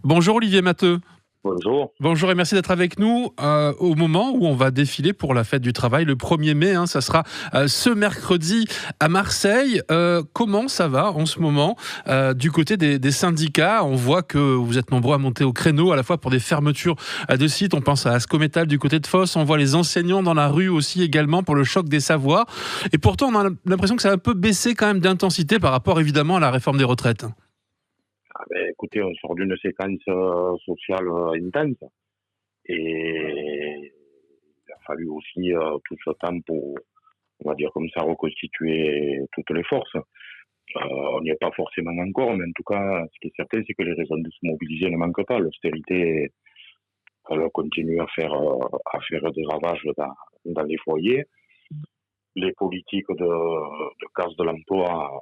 Bonjour Olivier Matteux. Bonjour. Bonjour et merci d'être avec nous au moment où on va défiler pour la fête du travail le 1er mai. Ça sera ce mercredi à Marseille. Comment ça va en ce moment du côté des syndicats? On voit que vous êtes nombreux à monter au créneau à la fois pour des fermetures de sites. On pense à Ascométal du côté de Fos. On voit les enseignants dans la rue aussi également pour le choc des savoirs. Et pourtant, on a l'impression que ça a un peu baissé quand même d'intensité par rapport évidemment à la réforme des retraites. Écoutez, on sort d'une séquence sociale intense et il a fallu aussi tout ce temps pour, on va dire comme ça, reconstituer toutes les forces. On n'y est pas forcément encore, mais en tout cas, ce qui est certain, c'est que les raisons de se mobiliser ne manquent pas. L'austérité, elle continue à faire des ravages dans les foyers. Les politiques de casse de l'emploi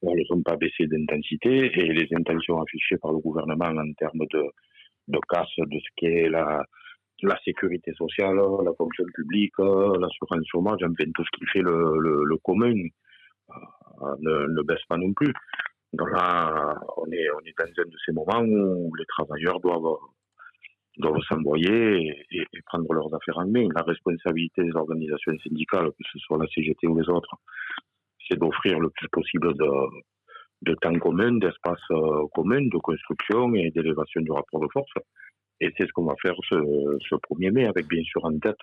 ne sont pas baissées d'intensité et les intentions affichées par le gouvernement en termes de casse de ce qu'est la sécurité sociale, la fonction publique, l'assurance chômage, enfin tout ce qui fait le commun ne baisse pas non plus. Donc là, on est dans un de ces moments où les travailleurs doivent s'envoyer et prendre leurs affaires en main. La responsabilité des organisations syndicales, que ce soit la CGT ou les autres, c'est d'offrir le plus possible de temps commun, d'espace commun, de construction et d'élévation du rapport de force. Et c'est ce qu'on va faire ce 1er mai, avec bien sûr en tête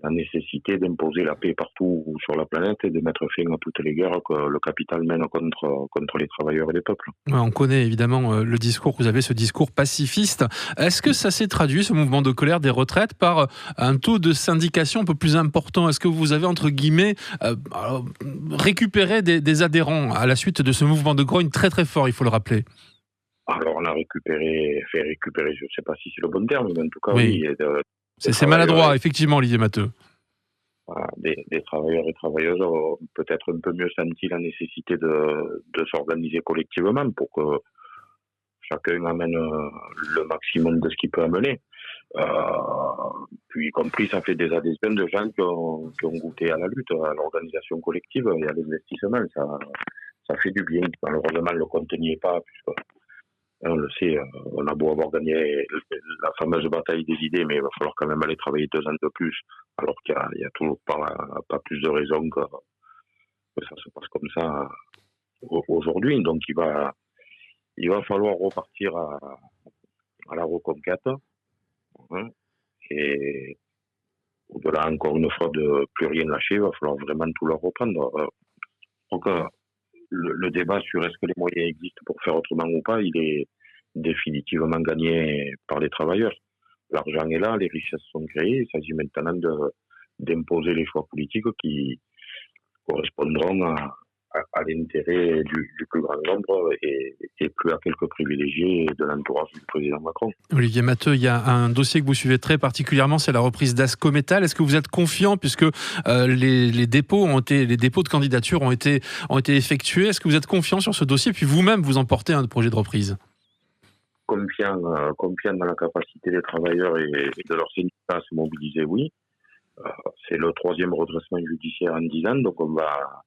la nécessité d'imposer la paix partout sur la planète et de mettre fin à toutes les guerres que le capital mène contre les travailleurs et les peuples. Ouais, on connaît évidemment le discours que vous avez, ce discours pacifiste. Est-ce que ça s'est traduit, ce mouvement de colère des retraites, par un taux de syndication un peu plus important? Est-ce que vous avez, entre guillemets, récupéré des adhérents à la suite de ce mouvement de grogne très très fort, il faut le rappeler? Alors on a fait récupérer, je ne sais pas si c'est le bon terme, mais en tout cas oui. C'est maladroit, effectivement, Olivier Matteux. Des travailleurs et travailleuses ont peut-être un peu mieux senti la nécessité de s'organiser collectivement pour que chacun amène le maximum de ce qu'il peut amener. Puis y compris, ça fait des adhésions de gens qui ont goûté à la lutte, à l'organisation collective et à l'investissement. Ça fait du bien. Malheureusement, le compte n'y est pas, puisque on le sait, on a beau avoir gagné la fameuse bataille des idées, mais il va falloir quand même aller travailler 2 ans de plus, alors qu'il y a toujours pas plus de raisons que ça se passe comme ça aujourd'hui. Donc il va falloir repartir à la reconquête, hein, et au-delà encore une fois de plus rien lâcher, il va falloir vraiment tout leur reprendre. Donc le débat sur est-ce que les moyens existent pour faire autrement ou pas, il est définitivement gagné par les travailleurs. L'argent est là, les richesses sont créées, il s'agit maintenant d'imposer les choix politiques qui correspondront à l'intérêt du plus grand nombre et plus à quelques privilégiés de l'entourage du président Macron. Olivier Matteux, il y a un dossier que vous suivez très particulièrement, c'est la reprise d'Ascométal. Est-ce que vous êtes confiant, puisque les dépôts de candidature ont été effectués? Est-ce que vous êtes confiant sur ce dossier, puis vous-même vous emportez un projet de reprise? Confiant dans la capacité des travailleurs et de leurs syndicats à se mobiliser, oui. C'est le 3e redressement judiciaire en 10 ans, donc on va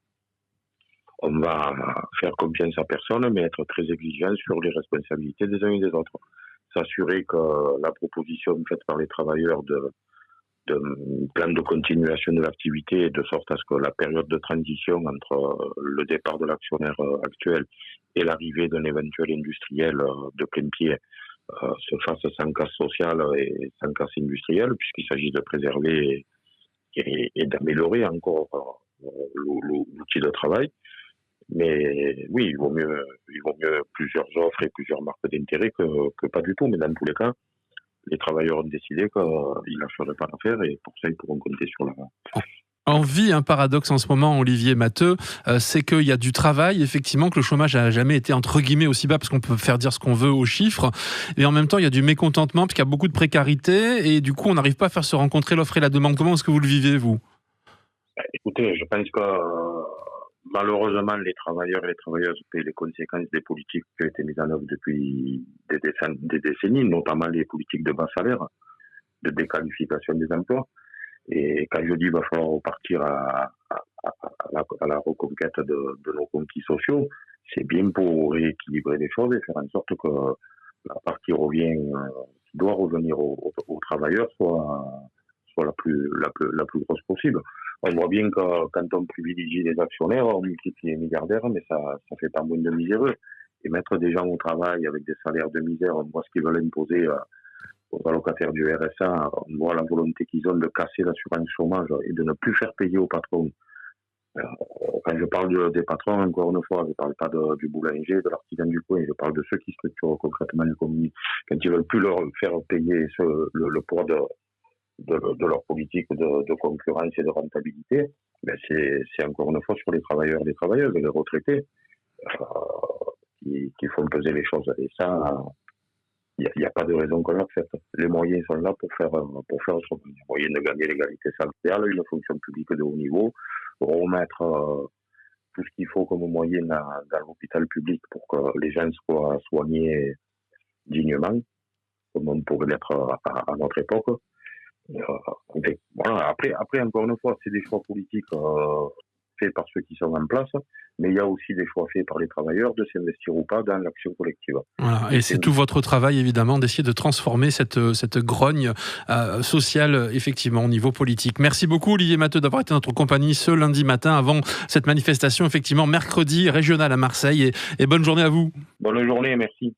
faire confiance à personne, mais être très exigeant sur les responsabilités des uns et des autres. S'assurer que la proposition faite par les travailleurs de plan de continuation de l'activité, de sorte à ce que la période de transition entre le départ de l'actionnaire actuel et l'arrivée d'un éventuel industriel de plein pied se fasse sans casse sociale et sans casse industrielle, puisqu'il s'agit de préserver et d'améliorer encore l'outil de travail. Mais oui, il vaut mieux plusieurs offres et plusieurs marques d'intérêt que pas du tout. Mais dans tous les cas, les travailleurs ont décidé qu'ils ne lâcheraient pas l'affaire et pour ça, ils pourront compter sur la... On vit un paradoxe en ce moment, Olivier Matteux, c'est qu'il y a du travail, effectivement, que le chômage n'a jamais été, entre guillemets, aussi bas, parce qu'on peut faire dire ce qu'on veut aux chiffres, et en même temps, il y a du mécontentement, parce qu'il y a beaucoup de précarité, et du coup, on n'arrive pas à faire se rencontrer l'offre et la demande. Comment est-ce que vous le vivez, vous? Écoutez, je pense que malheureusement, les travailleurs et les travailleuses paient les conséquences des politiques qui ont été mises en œuvre depuis des décennies, notamment les politiques de bas salaire, de déqualification des emplois. Et quand je dis qu'il va falloir repartir à la reconquête de nos conquis sociaux, c'est bien pour rééquilibrer les choses et faire en sorte que la partie qui doit revenir aux travailleurs soit la plus grosse possible. On voit bien que quand on privilégie les actionnaires, on multiplie les milliardaires, mais ça fait pas moins de miséreux. Et mettre des gens au travail avec des salaires de misère, on voit ce qu'ils veulent imposer aux allocataires du RSA, on voit la volonté qu'ils ont de casser l'assurance chômage et de ne plus faire payer aux patrons. Quand je parle des patrons, encore une fois, je ne parle pas du boulanger, de l'artisan du coin, je parle de ceux qui structurent concrètement l'économie. Quand ils ne veulent plus leur faire payer le poids de leur politique de concurrence et de rentabilité, ben c'est encore une fois sur les travailleurs, les travailleuses et les retraités qui font peser les choses. Et ça, il n'y a pas de raison qu'on l'accepte. Les moyens sont là pour faire autrement. Il y a moyen de gagner l'égalité salariale, une fonction publique de haut niveau, remettre tout ce qu'il faut comme moyen dans l'hôpital public pour que les gens soient soignés dignement, comme on pourrait l'être à notre époque. Voilà. Après, encore une fois, c'est des choix politiques faits par ceux qui sont en place, mais il y a aussi des choix faits par les travailleurs de s'investir ou pas dans l'action collective. Voilà. Et c'est tout votre travail, évidemment, d'essayer de transformer cette grogne sociale, effectivement, au niveau politique. Merci beaucoup, Olivier Matteux, d'avoir été en notre compagnie ce lundi matin avant cette manifestation, effectivement, mercredi régionale à Marseille. Et bonne journée à vous. Bonne journée, merci.